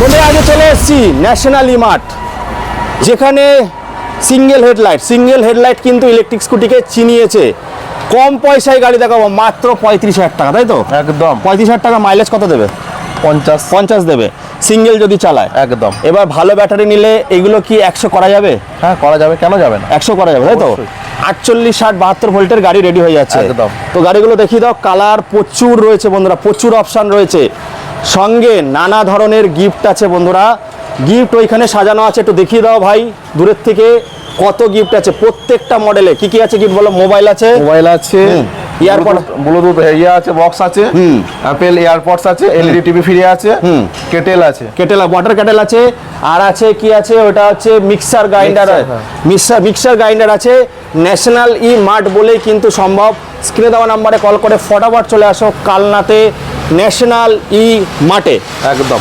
বন্ধুরা আগে চলে এসেছি ন্যাশনাল ই মার্ট, যেখানে সিঙ্গেল হেডলাইট কিন্তু ইলেকট্রিক স্কুটিকে চিনিয়েছে। কম পয়সায় গাড়ি দেখাবো, মাত্র 35,000 টাকা, তাই তো? একদম 35,000 টাকা। মাইলেজ কত দেবে? 50 দেবে সিঙ্গেল যদি চালায়। একদম। এবার ভালো ব্যাটারি নিলে এগুলো কি 100 করা যাবে? হ্যাঁ করা যাবে, কেন যাবে না? 100 করা যাবে, তাই তো? অবশ্যই। 48, 60, 72 ভোল্টের গাড়ি রেডি হয়ে যাচ্ছে। একদম। তো গাড়িগুলো দেখিয়ে দাও। কালার প্রচুর রয়েছে বন্ধুরা, প্রচুর অপশান রয়েছে, সঙ্গে নানা ধরনের গিফট আছে বন্ধুরা। গিফট ওইখানে সাজানো আছে, একটু দেখিয়ে দাও ভাই দূরের থেকে কত গিফট আছে প্রত্যেকটা মডেলে। কি কি আছে গিফট বলো? মোবাইল আছে, ইয়ারপড, ব্লুটুথ ইয়ে আছে, বক্স আছে, অ্যাপেল এয়ারপডস আছে, এলইডি টিভি ফ্রি আছে, কেটেল আছে, ওয়াটার কেটেল আছে, আর আছে কি আছে ওটা হচ্ছে মিক্সার গ্রাইন্ডার। মিক্সার গ্রাইন্ডার আছে। ন্যাশনাল ই মার্ট বলেই কিন্তু সম্ভব। স্ক্রিনে দেওয়া নাম্বারে কল করে ফটাফট চলে আসো কালনাতে ন্যাশনাল ই মার্টে। একদম।